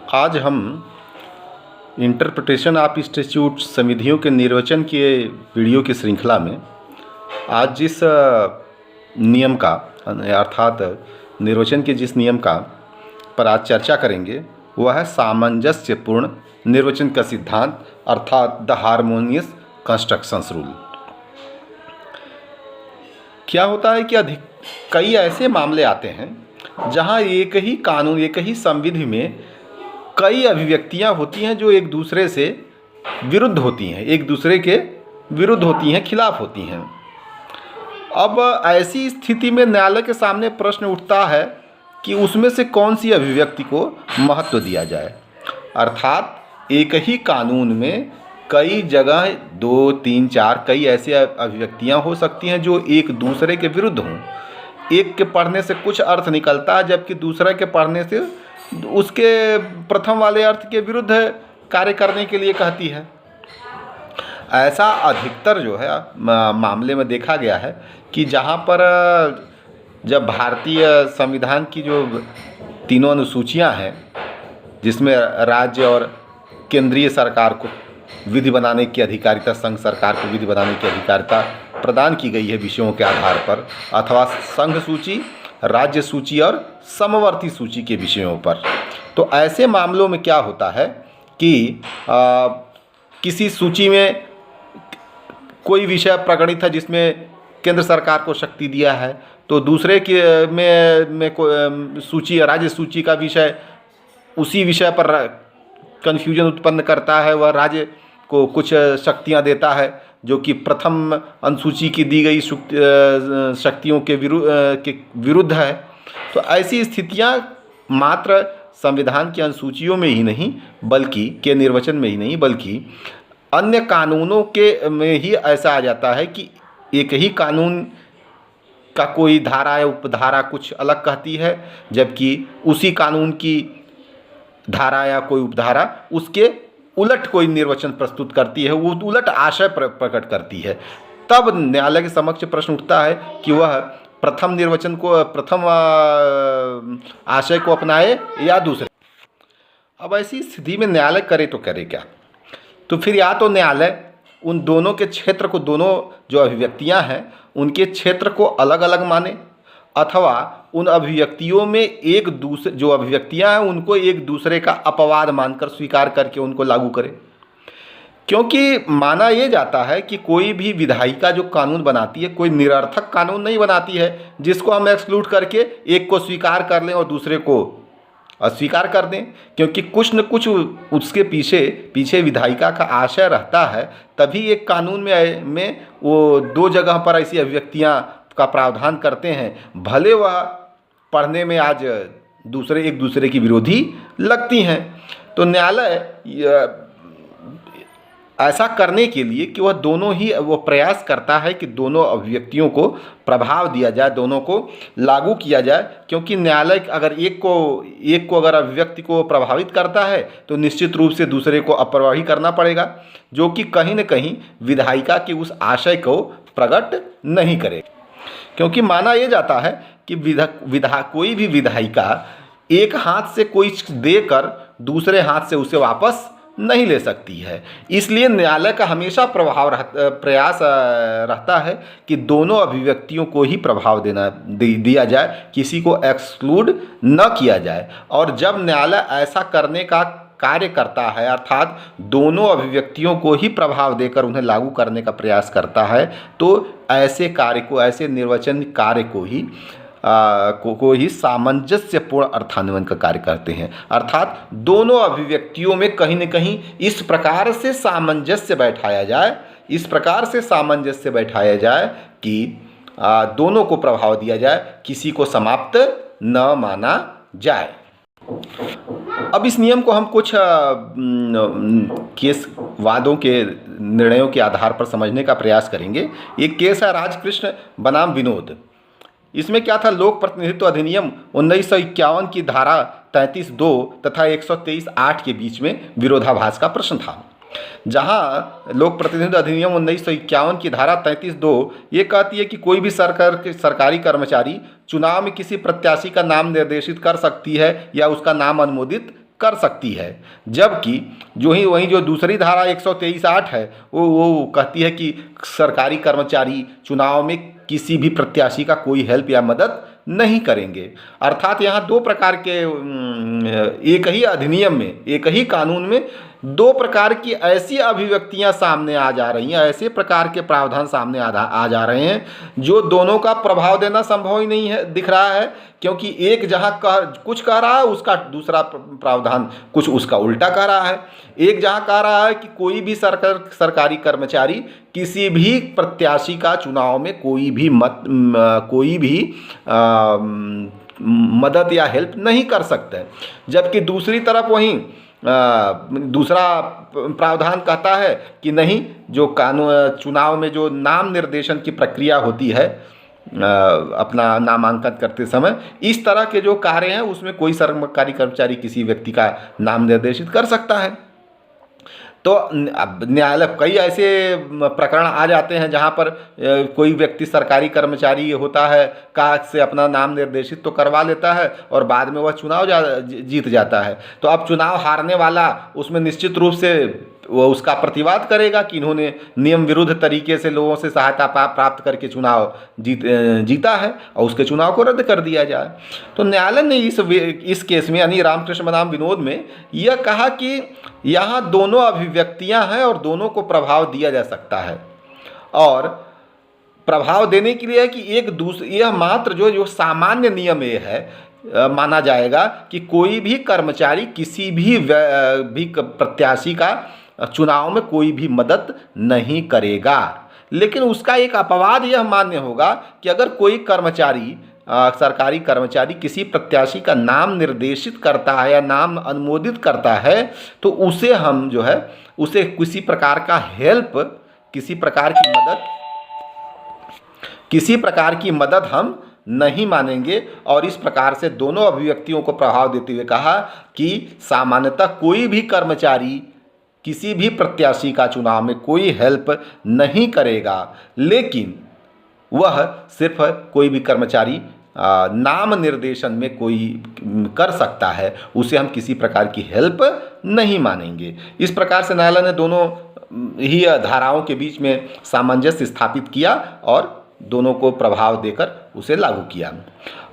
आज हम interpretation of institute संविधियों के निर्वचन के वीडियो की श्रृंखला में आज जिस नियम का अर्थात निर्वचन के जिस नियम का पर आज चर्चा करेंगे वह है सामंजस्यपूर्ण निर्वचन का सिद्धांत अर्थात द हार्मोनियस कंस्ट्रक्शंस रूल। क्या होता है कि कई ऐसे मामले आते हैं जहां एक ही कानून एक ही संविधि में कई अभिव्यक्तियां होती हैं जो एक दूसरे से विरुद्ध होती हैं, एक दूसरे के विरुद्ध होती हैं, खिलाफ होती हैं। अब ऐसी स्थिति में न्यायालय के सामने प्रश्न उठता है कि उसमें से कौन सी अभिव्यक्ति को महत्व दिया जाए। अर्थात एक ही कानून में कई जगह 2, 3, 4 कई ऐसी अभिव्यक्तियां हो सकती हैं जो एक दूसरे के विरुद्ध हों। एक के पढ़ने से कुछ अर्थ निकलता है जबकि दूसरे के पढ़ने से उसके प्रथम वाले अर्थ के विरुद्ध कार्य करने के लिए कहती है। ऐसा अधिकतर जो है मामले में देखा गया है कि जहाँ पर जब भारतीय संविधान की जो तीनों अनुसूचियाँ हैं जिसमें राज्य और केंद्रीय सरकार को विधि बनाने की अधिकारिता, संघ सरकार को विधि बनाने की अधिकारिता प्रदान की गई है विषयों के आधार पर, अथवा संघ सूची, राज्य सूची और समवर्ती सूची के विषयों पर। तो ऐसे मामलों में क्या होता है कि किसी सूची में कोई विषय प्रगणित है जिसमें केंद्र सरकार को शक्ति दिया है, तो दूसरे के में सूची, राज्य सूची का विषय उसी विषय पर कन्फ्यूजन उत्पन्न करता है। वह राज्य को कुछ शक्तियां देता है जो कि प्रथम अनुसूची की दी गई शक्तियों के विरुद्ध है। तो ऐसी स्थितियां मात्र संविधान की अनुसूचियों में ही नहीं बल्कि के निर्वचन में ही नहीं बल्कि अन्य कानूनों के में ही ऐसा आ जाता है कि एक ही कानून का कोई धारा या उपधारा कुछ अलग कहती है जबकि उसी कानून की धारा या कोई उपधारा उसके उलट कोई निर्वचन प्रस्तुत करती है, वो उलट आशय प्रकट करती है। तब न्यायालय के समक्ष प्रश्न उठता है कि वह प्रथम निर्वचन को, प्रथम आशय को अपनाए या दूसरे। अब ऐसी स्थिति में न्यायालय करे तो करे क्या? तो फिर या तो न्यायालय उन दोनों के क्षेत्र को, दोनों जो अभिव्यक्तियां हैं उनके क्षेत्र को अलग अलग माने, अथवा उन अभिव्यक्तियों में एक दूसरे जो अभिव्यक्तियां हैं उनको एक दूसरे का अपवाद मानकर स्वीकार करके उनको लागू करे। क्योंकि माना यह जाता है कि कोई भी विधायिका जो कानून बनाती है कोई निरर्थक कानून नहीं बनाती है जिसको हम एक्सक्लूड करके एक को स्वीकार कर लें और दूसरे को अस्वीकार कर दें, क्योंकि कुछ न कुछ उसके पीछे विधायिका का आशय रहता है। तभी एक कानून में वो 2 जगह पर ऐसी अभिव्यक्तियां का प्रावधान करते हैं, भले वह पढ़ने में आज एक दूसरे की विरोधी लगती हैं। तो न्यायालय ऐसा करने के लिए कि वह दोनों ही वो प्रयास करता है कि दोनों अभिव्यक्तियों को प्रभाव दिया जाए, दोनों को लागू किया जाए। क्योंकि न्यायालय अगर एक को अगर अभिव्यक्ति को प्रभावित करता है तो निश्चित रूप से दूसरे को अप्रभावी करना पड़ेगा, जो कि कहीं न कहीं विधायिका के उस आशय को प्रकट नहीं करेगा। क्योंकि माना यह जाता है कि कोई भी विधायिका एक हाथ से कोई देकर दूसरे हाथ से उसे वापस नहीं ले सकती है। इसलिए न्यायालय का हमेशा प्रयास रहता है कि दोनों अभिव्यक्तियों को ही प्रभाव दिया जाए, किसी को एक्सक्लूड न किया जाए। और जब न्यायालय ऐसा करने का कार्य करता है, अर्थात दोनों अभिव्यक्तियों को ही प्रभाव देकर उन्हें लागू करने का प्रयास करता है, तो ऐसे कार्य को, ऐसे निर्वचन कार्य को ही सामंजस्यपूर्ण अर्थान्वयन का कार्य करते हैं। अर्थात दोनों अभिव्यक्तियों में कहीं न कहीं इस प्रकार से सामंजस्य बैठाया जाए कि दोनों को प्रभाव दिया जाए, किसी को समाप्त न माना जाए। अब इस नियम को हम कुछ केस वादों के निर्णयों के आधार पर समझने का प्रयास करेंगे। एक केस है राजकृष्ण बनाम विनोद। इसमें क्या था, लोक प्रतिनिधित्व अधिनियम 1951 की धारा 33(2) तथा 123(8) के बीच में विरोधाभास का प्रश्न था। जहां लोक प्रतिनिधित्व अधिनियम 1951 की धारा 33(2) ये कहती है कि कोई भी सरकारी कर्मचारी चुनाव में किसी प्रत्याशी का नाम निर्देशित कर सकती है या उसका नाम अनुमोदित कर सकती है। जबकि वहीं जो दूसरी धारा 123(8) है वो कहती है कि सरकारी कर्मचारी चुनाव में किसी भी प्रत्याशी का कोई हेल्प या मदद नहीं करेंगे। अर्थात यहाँ दो प्रकार के एक ही अधिनियम में, एक ही कानून में दो प्रकार की ऐसी अभिव्यक्तियां सामने आ जा रही हैं, ऐसे प्रकार के प्रावधान सामने आ जा रहे हैं जो दोनों का प्रभाव देना संभव ही नहीं है, दिख रहा है। क्योंकि एक जहां कुछ कह रहा है, उसका दूसरा प्रावधान कुछ उसका उल्टा कह रहा है। एक जहां कह रहा है कि कोई भी सरकारी कर्मचारी किसी भी प्रत्याशी का चुनाव में कोई भी मदद या हेल्प नहीं कर सकते, जबकि दूसरी तरफ वहीं दूसरा प्रावधान कहता है कि नहीं, जो कानून चुनाव में जो नाम निर्देशन की प्रक्रिया होती है अपना नामांकन करते समय, इस तरह के जो कार्य हैं उसमें कोई सरकारी कर्मचारी किसी व्यक्ति का नाम निर्देशित कर सकता है। तो अब न्यायालय कई ऐसे प्रकरण आ जाते हैं जहां पर कोई व्यक्ति सरकारी कर्मचारी होता है का से अपना नाम निर्देशित तो करवा लेता है और बाद में वह चुनाव जीत जाता है। तो अब चुनाव हारने वाला उसमें निश्चित रूप से वो उसका प्रतिवाद करेगा कि इन्होंने नियम विरुद्ध तरीके से लोगों से सहायता प्राप्त करके चुनाव जीता है और उसके चुनाव को रद्द कर दिया जाए। तो न्यायालय ने इस केस में यानी रामकृष्ण बनाम विनोद में यह कहा कि यहाँ दोनों अभिव्यक्तियाँ हैं और दोनों को प्रभाव दिया जा सकता है, और प्रभाव देने के लिए है कि यह मात्र जो सामान्य नियम ये है माना जाएगा कि कोई भी कर्मचारी किसी भी प्रत्याशी का चुनाव में कोई भी मदद नहीं करेगा। लेकिन उसका एक अपवाद यह मान्य होगा कि अगर कोई सरकारी कर्मचारी किसी प्रत्याशी का नाम निर्देशित करता है या नाम अनुमोदित करता है तो उसे हम उसे किसी प्रकार का हेल्प, किसी प्रकार की मदद हम नहीं मानेंगे। और इस प्रकार से दोनों अभिव्यक्तियों को प्रभाव देते हुए कहा कि सामान्यतः कोई भी कर्मचारी किसी भी प्रत्याशी का चुनाव में कोई हेल्प नहीं करेगा, लेकिन वह सिर्फ कोई भी कर्मचारी नाम निर्देशन में कोई कर सकता है, उसे हम किसी प्रकार की हेल्प नहीं मानेंगे। इस प्रकार से न्यायालय ने दोनों ही धाराओं के बीच में सामंजस्य स्थापित किया और दोनों को प्रभाव देकर उसे लागू किया।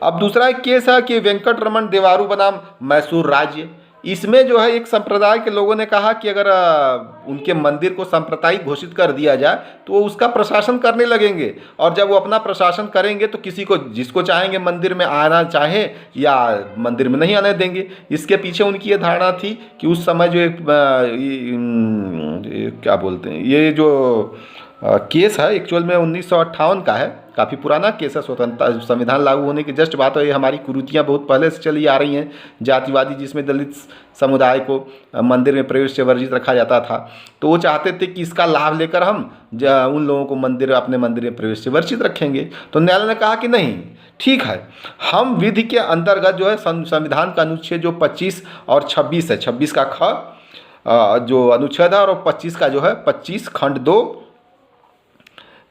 अब दूसरा एक केस है कि वेंकटरमण देवारू बनाम मैसूर राज्य। इसमें एक संप्रदाय के लोगों ने कहा कि अगर उनके मंदिर को सांप्रदायिक घोषित कर दिया जाए तो वो उसका प्रशासन करने लगेंगे, और जब वो अपना प्रशासन करेंगे तो किसी को जिसको चाहेंगे मंदिर में आना चाहे या मंदिर में नहीं आने देंगे। इसके पीछे उनकी ये धारणा थी कि उस समय जो क्या बोलते हैं, ये जो केस है एक्चुअल में 1958 का है, काफ़ी पुराना केस है। स्वतंत्रता संविधान लागू होने की जस्ट बात है, ये हमारी कुरीतियाँ बहुत पहले से चली आ रही हैं, जातिवादी, जिसमें दलित समुदाय को मंदिर में प्रवेश से वर्जित रखा जाता था। तो वो चाहते थे कि इसका लाभ लेकर हम उन लोगों को अपने मंदिर में प्रवेश से वर्जित रखेंगे। तो न्यायालय ने कहा कि नहीं, ठीक है, हम विधि के अंतर्गत संविधान का अनुच्छेद जो 25 और 26 है, 26 का ख जो अनुच्छेद है और 25 का 25 खंड 2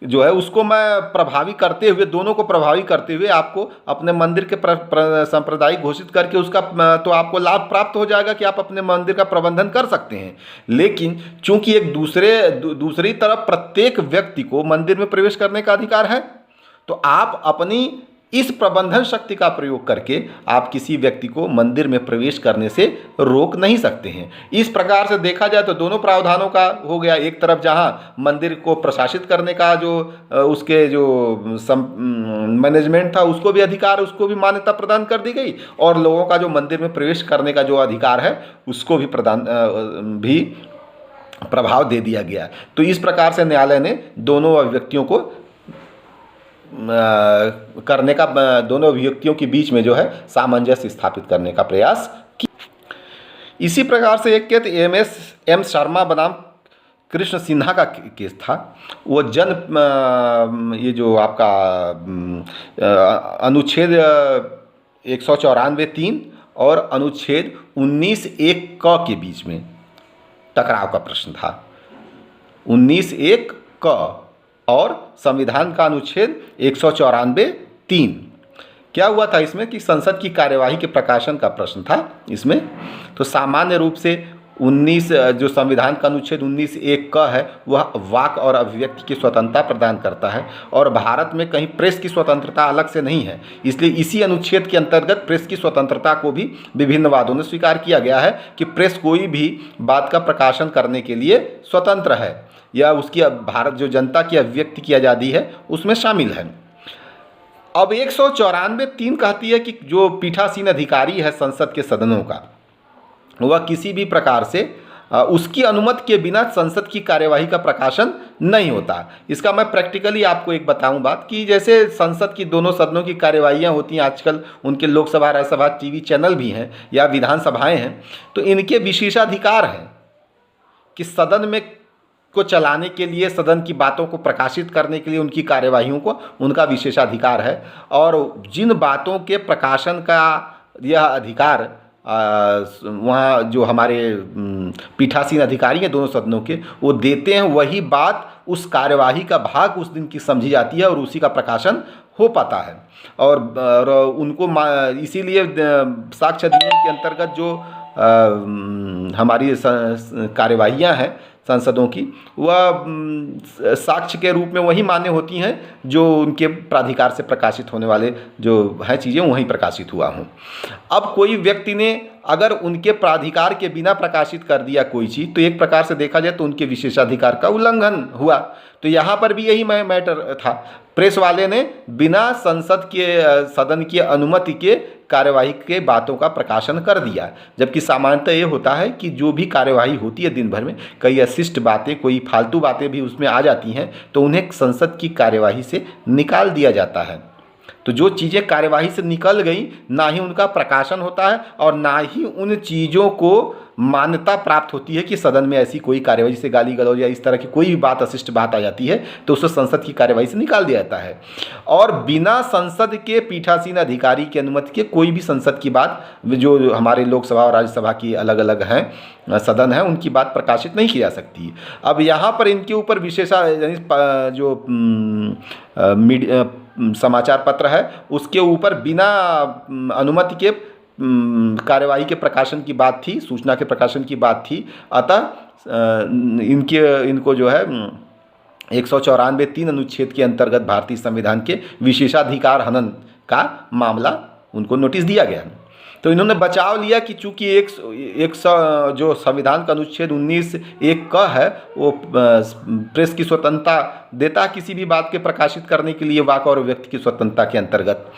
उसको मैं प्रभावी करते हुए, दोनों को प्रभावी करते हुए आपको अपने मंदिर के सांप्रदायिक घोषित करके उसका तो आपको लाभ प्राप्त हो जाएगा कि आप अपने मंदिर का प्रबंधन कर सकते हैं। लेकिन चूंकि दूसरी तरफ प्रत्येक व्यक्ति को मंदिर में प्रवेश करने का अधिकार है, तो आप अपनी इस प्रबंधन शक्ति का प्रयोग करके आप किसी व्यक्ति को मंदिर में प्रवेश करने से रोक नहीं सकते हैं। इस प्रकार से देखा जाए तो दोनों प्रावधानों का हो गया। एक तरफ जहां मंदिर को प्रशासित करने का उसके मैनेजमेंट था उसको भी अधिकार, उसको भी मान्यता प्रदान कर दी गई, और लोगों का जो मंदिर में प्रवेश करने का जो अधिकार है उसको भी प्रभाव दे दिया गया। तो इस प्रकार से न्यायालय ने दोनों अभिव्यक्तियों को दोनों अभिव्यक्तियों के बीच में सामंजस्य स्थापित करने का प्रयास किया। इसी प्रकार से एक केस एम शर्मा बनाम कृष्ण सिन्हा का केस था। वो ये जो आपका अनुच्छेद 194(3) और अनुच्छेद 19(1) क के बीच में टकराव का प्रश्न था। 19(1) क और संविधान का अनुच्छेद 194(3), क्या हुआ था इसमें कि संसद की कार्यवाही के प्रकाशन का प्रश्न था इसमें। तो सामान्य रूप से 19 जो संविधान का अनुच्छेद 19(1) का है वह वाक और अभिव्यक्ति की स्वतंत्रता प्रदान करता है और भारत में कहीं प्रेस की स्वतंत्रता अलग से नहीं है। इसलिए इसी अनुच्छेद के अंतर्गत प्रेस की स्वतंत्रता को भी विभिन्न वादों में स्वीकार किया गया है कि प्रेस कोई भी बात का प्रकाशन करने के लिए स्वतंत्र है या उसकी भारत जो जनता की अभिव्यक्ति की आज़ादी है उसमें शामिल है। अब 194(3) कहती है कि जो पीठासीन अधिकारी है संसद के सदनों का, वह किसी भी प्रकार से उसकी अनुमति के बिना संसद की कार्यवाही का प्रकाशन नहीं होता। इसका मैं प्रैक्टिकली आपको एक बताऊं बात कि जैसे संसद की दोनों सदनों की कार्यवाहियां होती हैं, आजकल उनके लोकसभा राज्यसभा टीवी चैनल भी हैं या विधानसभाएं हैं, तो इनके विशेषाधिकार हैं कि सदन में को चलाने के लिए, सदन की बातों को प्रकाशित करने के लिए उनकी कार्यवाहियों को उनका विशेषाधिकार है। और जिन बातों के प्रकाशन का यह अधिकार वहाँ जो हमारे पीठासीन अधिकारी हैं दोनों सदनों के, वो देते हैं, वही बात उस कार्यवाही का भाग उस दिन की समझी जाती है और उसी का प्रकाशन हो पाता है। और उनको इसीलिए साक्ष्य अधिनियम के अंतर्गत जो हमारी कार्यवाहियाँ हैं संसदों की, वह साक्ष्य के रूप में वही मान्य होती हैं जो उनके प्राधिकार से प्रकाशित होने वाले जो हैं चीज़ें वहीं प्रकाशित हुआ हूँ। अब कोई व्यक्ति ने अगर उनके प्राधिकार के बिना प्रकाशित कर दिया कोई चीज़, तो एक प्रकार से देखा जाए तो उनके विशेषाधिकार का उल्लंघन हुआ। तो यहाँ पर भी यही मैटर था, प्रेस वाले ने बिना संसद के सदन की अनुमति के कार्यवाही के बातों का प्रकाशन कर दिया। जबकि सामान्यतः ये होता है कि जो भी कार्यवाही होती है दिन भर में, कई अशिष्ट बातें, कोई फालतू बातें भी उसमें आ जाती हैं, तो उन्हें संसद की कार्यवाही से निकाल दिया जाता है। तो जो चीज़ें कार्यवाही से निकल गई, ना ही उनका प्रकाशन होता है और ना ही उन चीज़ों को मान्यता प्राप्त होती है कि सदन में ऐसी कोई कार्यवाही से गाली गलौज या इस तरह की कोई भी बात, अशिष्ट बात आ जाती है तो उसे संसद की कार्यवाही से निकाल दिया जाता है। और बिना संसद के पीठासीन अधिकारी की अनुमति के कोई भी संसद की बात, जो हमारे लोकसभा और राज्यसभा की अलग अलग हैं सदन हैं, उनकी बात प्रकाशित नहीं की जा सकती। अब यहाँ पर इनके ऊपर जो समाचार पत्र है उसके ऊपर बिना अनुमति के कार्यवाही के प्रकाशन की बात थी, सूचना के प्रकाशन की बात थी। अतः इनको जो है 194(3) अनुच्छेद के अंतर्गत भारतीय संविधान के विशेषाधिकार हनन का मामला उनको नोटिस दिया गया। तो इन्होंने बचाव लिया कि चूंकि जो संविधान का अनुच्छेद 19(1) का है वो प्रेस की स्वतंत्रता देता है किसी भी बात के प्रकाशित करने के लिए वाक और व्यक्ति की स्वतंत्रता के अंतर्गत।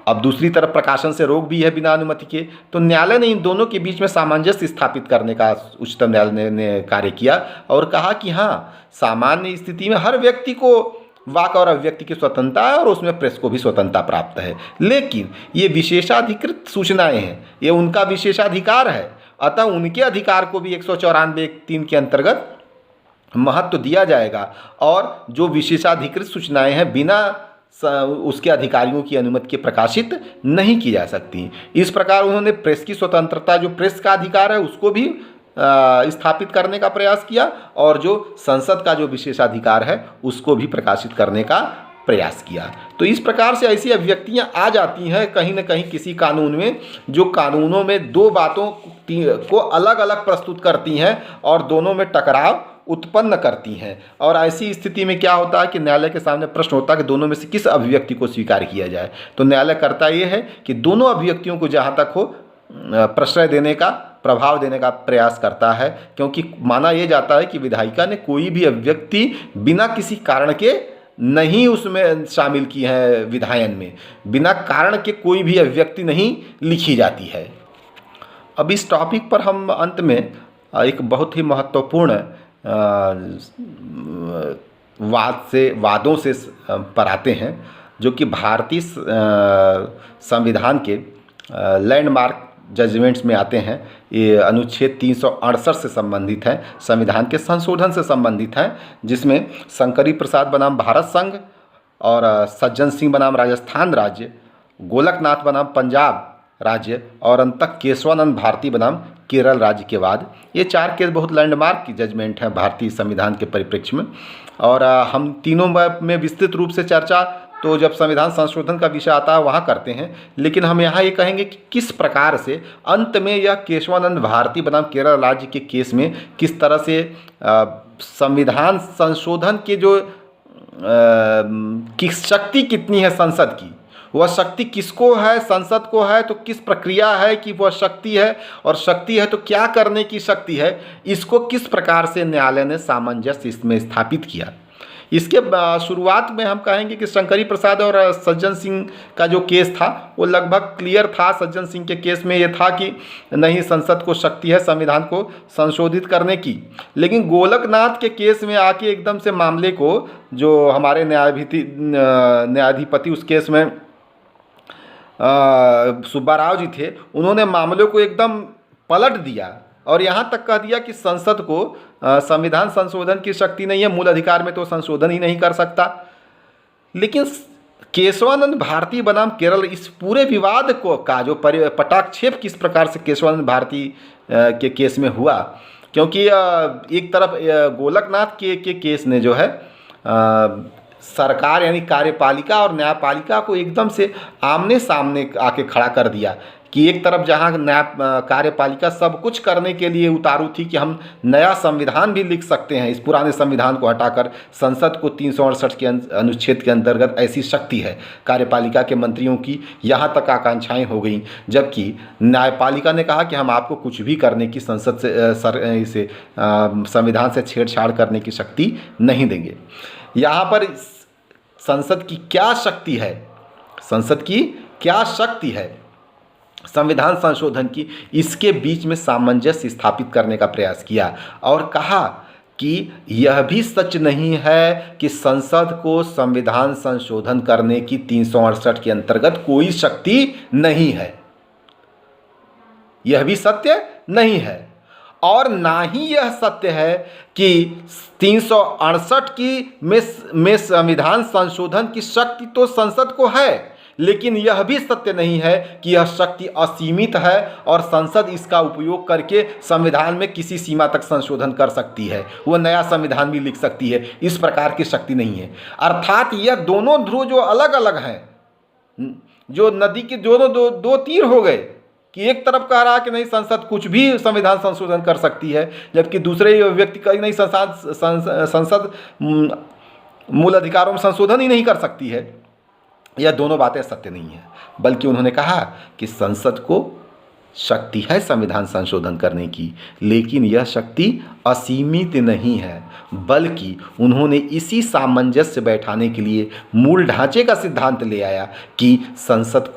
अब दूसरी तरफ प्रकाशन से रोक भी है बिना अनुमति के। तो न्यायालय ने इन दोनों के बीच में सामंजस्य स्थापित करने का उच्चतम न्यायालय ने कार्य किया और कहा कि हाँ, सामान्य स्थिति में हर व्यक्ति को वाक और अभिव्यक्ति की स्वतंत्रता है और उसमें प्रेस को भी स्वतंत्रता प्राप्त है, लेकिन ये विशेषाधिकृत सूचनाएं हैं, ये उनका विशेषाधिकार है। अतः उनके अधिकार को भी 194(3) के अंतर्गत महत्व दिया जाएगा और जो विशेषाधिकृत सूचनाएं हैं बिना उसके अधिकारियों की अनुमति के प्रकाशित नहीं की जा सकती। इस प्रकार उन्होंने प्रेस की स्वतंत्रता, जो प्रेस का अधिकार है, उसको भी स्थापित करने का प्रयास किया और जो संसद का जो विशेषाधिकार है उसको भी प्रकाशित करने का प्रयास किया। तो इस प्रकार से ऐसी अभिव्यक्तियां आ जाती हैं कहीं न कहीं किसी कानून में, जो कानूनों में दो बातों को अलग अलग प्रस्तुत करती हैं और दोनों में टकराव उत्पन्न करती हैं। और ऐसी स्थिति में क्या होता है कि न्यायालय के सामने प्रश्न होता है कि दोनों में से किस अभिव्यक्ति को स्वीकार किया जाए। तो न्यायालय करता ये है कि दोनों अभिव्यक्तियों को जहाँ तक हो प्रश्रय देने का, प्रभाव देने का प्रयास करता है, क्योंकि माना यह जाता है कि विधायिका ने कोई भी अभिव्यक्ति बिना किसी कारण के नहीं उसमें शामिल की है। विधायन में बिना कारण के कोई भी अभिव्यक्ति नहीं लिखी जाती है। अब इस टॉपिक पर हम अंत में एक बहुत ही महत्वपूर्ण वादों से पर आते हैं, जो कि भारतीय संविधान के लैंडमार्क जजमेंट्स में आते हैं। ये अनुच्छेद 368 से संबंधित है, संविधान के संशोधन से संबंधित है, जिसमें शंकरी प्रसाद बनाम भारत संघ और सज्जन सिंह बनाम राजस्थान राज्य, गोलकनाथ बनाम पंजाब राज्य और अंतक केशवानंद भारती बनाम केरल राज्य के बाद, ये 4 केस बहुत लैंडमार्क की जजमेंट हैं भारतीय संविधान के परिप्रेक्ष्य में। और हम तीनों में विस्तृत रूप से चर्चा तो जब संविधान संशोधन का विषय आता है वहाँ करते हैं, लेकिन हम यहाँ ये कहेंगे कि किस प्रकार से अंत में यह केशवानंद भारती बनाम केरल राज्य के केस में किस तरह से संविधान संशोधन के जो की शक्ति कितनी है संसद की, वह शक्ति किसको है, संसद को है, तो किस प्रक्रिया है कि वह शक्ति है, और शक्ति है तो क्या करने की शक्ति है, इसको किस प्रकार से न्यायालय ने सामंजस्य इसमें स्थापित किया। इसके शुरुआत में हम कहेंगे कि शंकरी प्रसाद और सज्जन सिंह का जो केस था वो लगभग क्लियर था। सज्जन सिंह के केस में ये था कि नहीं, संसद को शक्ति है संविधान को संशोधित करने की, लेकिन गोलकनाथ के केस में आके एकदम से मामले को, जो हमारे न्यायाधिपति उस केस में सुब्बा राव जी थे, उन्होंने मामलों को एकदम पलट दिया और यहाँ तक कह दिया कि संसद को संविधान संशोधन की शक्ति नहीं है, मूल अधिकार में तो संशोधन ही नहीं कर सकता। लेकिन केशवानंद भारती बनाम केरल, इस पूरे विवाद को का जो पटाक्षेप किस प्रकार से केशवानंद भारती के केस में हुआ, क्योंकि एक तरफ गोलकनाथ के केस ने जो है सरकार यानी कार्यपालिका और न्यायपालिका को एकदम से आमने सामने आके खड़ा कर दिया कि एक तरफ जहां कार्यपालिका सब कुछ करने के लिए उतारू थी कि हम नया संविधान भी लिख सकते हैं, इस पुराने संविधान को हटाकर संसद को 368 के अनुच्छेद के अंतर्गत ऐसी शक्ति है कार्यपालिका के मंत्रियों की, यहाँ तक आकांक्षाएं हो गई, जबकि न्यायपालिका ने कहा कि हम आपको कुछ भी करने की संसद से संविधान से छेड़छाड़ करने की शक्ति नहीं देंगे। यहाँ पर संसद की क्या शक्ति है, संसद की क्या शक्ति है संविधान संशोधन की, इसके बीच में सामंजस्य स्थापित करने का प्रयास किया और कहा कि यह भी सच नहीं है कि संसद को संविधान संशोधन करने की 368 के अंतर्गत कोई शक्ति नहीं है, यह भी सत्य नहीं है। और ना ही यह सत्य है कि 368 की में संविधान संशोधन की शक्ति तो संसद को है, लेकिन यह भी सत्य नहीं है कि यह शक्ति असीमित है और संसद इसका उपयोग करके संविधान में किसी सीमा तक संशोधन कर सकती है, वह नया संविधान भी लिख सकती है, इस प्रकार की शक्ति नहीं है। अर्थात यह दोनों ध्रुव जो अलग अलग हैं, जो नदी के दोनों दो तीर हो गए कि एक तरफ कह रहा कि नहीं संसद कुछ भी संविधान संशोधन कर सकती है, जबकि दूसरे व्यक्ति कह नहीं संसद मूल अधिकारों में संशोधन ही नहीं कर सकती है। यह दोनों बातें सत्य नहीं है, बल्कि उन्होंने कहा कि संसद को शक्ति है संविधान संशोधन करने की, लेकिन यह शक्ति असीमित नहीं है, बल्कि उन्होंने इसी सामंजस्य बैठाने के लिए मूल ढांचे का सिद्धांत ले आया कि संसद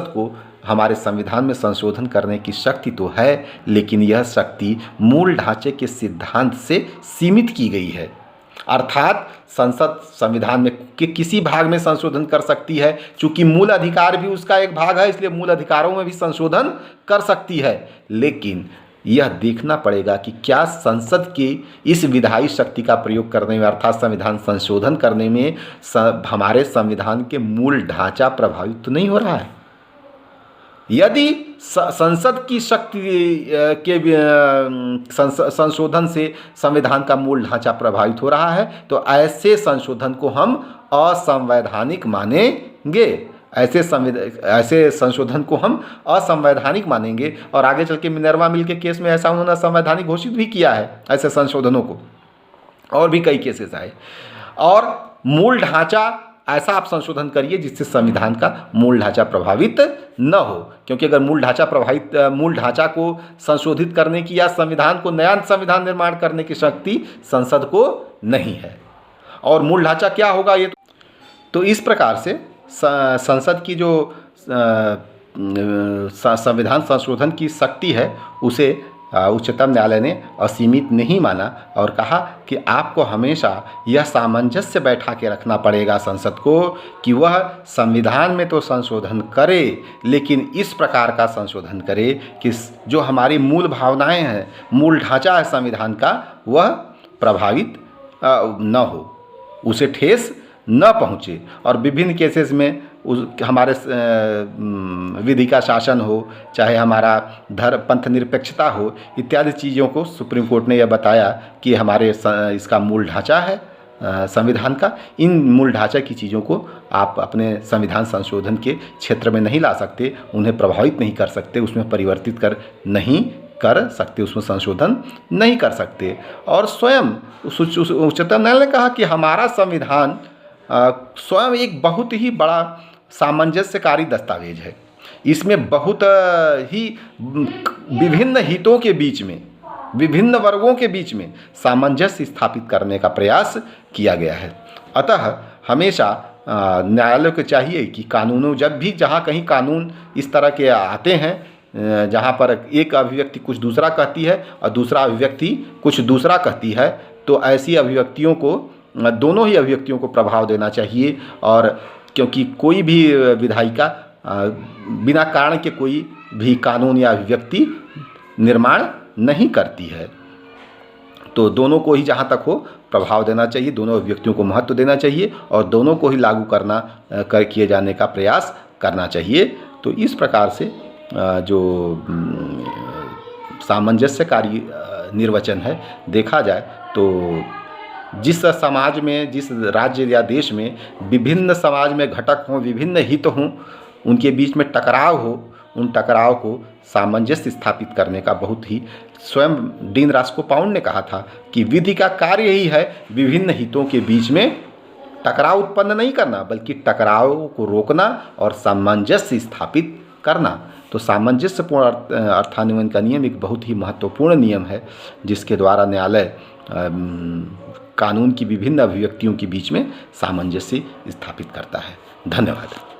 को हमारे संविधान में संशोधन करने की शक्ति तो है, लेकिन यह शक्ति मूल ढांचे के सिद्धांत से सीमित की गई है। अर्थात संसद संविधान में के किसी भाग में संशोधन कर सकती है, चूंकि मूल अधिकार भी उसका एक भाग है, इसलिए मूल अधिकारों में भी संशोधन कर सकती है, लेकिन यह देखना पड़ेगा कि क्या संसद की इस विधायी शक्ति का प्रयोग करने में अर्थात संविधान संशोधन करने में हमारे संविधान के मूल ढांचा प्रभावित तो नहीं हो रहा है। यदि संसद की शक्ति के संशोधन से संविधान का मूल ढांचा प्रभावित हो रहा है, तो ऐसे संशोधन को हम असंवैधानिक मानेंगे, ऐसे संशोधन को हम असंवैधानिक मानेंगे। और आगे चल के मिनर्वा मिल के केस में ऐसा उन्होंने असंवैधानिक घोषित भी किया है ऐसे संशोधनों को, और भी कई केसेस आए। और मूल ढांचा ऐसा आप संशोधन करिए जिससे संविधान का मूल ढांचा प्रभावित न हो, क्योंकि अगर मूल ढांचा को संशोधित करने की या संविधान को नया संविधान निर्माण करने की शक्ति संसद को नहीं है। और मूल ढांचा क्या होगा ये तो इस प्रकार से संसद की जो संविधान संशोधन की शक्ति है उसे उच्चतम न्यायालय ने असीमित नहीं माना और कहा कि आपको हमेशा यह सामंजस्य बैठा के रखना पड़ेगा संसद को कि वह संविधान में तो संशोधन करे, लेकिन इस प्रकार का संशोधन करे कि जो हमारी मूल भावनाएं हैं, मूल ढांचा है संविधान का, वह प्रभावित न हो, उसे ठेस न पहुँचे। और विभिन्न केसेस में हमारे विधि का शासन हो, चाहे हमारा पंथ निरपेक्षता हो, इत्यादि चीज़ों को सुप्रीम कोर्ट ने यह बताया कि हमारे इसका मूल ढांचा है संविधान का, इन मूल ढांचा की चीज़ों को आप अपने संविधान संशोधन के क्षेत्र में नहीं ला सकते, उन्हें प्रभावित नहीं कर सकते, उसमें परिवर्तित नहीं कर सकते, उसमें संशोधन नहीं कर सकते। और स्वयं उच्चतम न्यायालय ने कहा कि हमारा संविधान स्वयं एक बहुत ही बड़ा सामंजस्यकारी दस्तावेज है। इसमें बहुत ही विभिन्न हितों के बीच में, विभिन्न वर्गों के बीच में सामंजस्य स्थापित करने का प्रयास किया गया है। अतः हमेशा न्यायालय को चाहिए कि कानूनों, जब भी जहाँ कहीं कानून इस तरह के आते हैं जहाँ पर एक अभिव्यक्ति कुछ दूसरा कहती है और दूसरा अभिव्यक्ति कुछ दूसरा कहती है, तो ऐसी अभिव्यक्तियों को, दोनों ही अभिव्यक्तियों को प्रभाव देना चाहिए। और क्योंकि कोई भी विधायिका बिना कारण के कोई भी कानून या अभिव्यक्ति निर्माण नहीं करती है, तो दोनों को ही जहाँ तक हो प्रभाव देना चाहिए, दोनों अभिव्यक्तियों को महत्व देना चाहिए और दोनों को ही लागू किए जाने का प्रयास करना चाहिए। तो इस प्रकार से जो सामंजस्यकारी निर्वचन है, देखा जाए तो जिस समाज में, जिस राज्य या देश में विभिन्न समाज में घटक हों, विभिन्न हित हों, उनके बीच में टकराव हो, उन टकराव को सामंजस्य स्थापित करने का बहुत ही, स्वयं डीन रास्को पाउंड ने कहा था कि विधि का कार्य ही है विभिन्न हितों के बीच में टकराव उत्पन्न नहीं करना, बल्कि टकराव को रोकना और सामंजस्य स्थापित करना। तो सामंजस्यपूर्ण अर्थान्वयन का नियम एक बहुत ही महत्वपूर्ण नियम है, जिसके द्वारा न्यायालय कानून की विभिन्न अभिव्यक्तियों के बीच में सामंजस्य स्थापित करता है। धन्यवाद।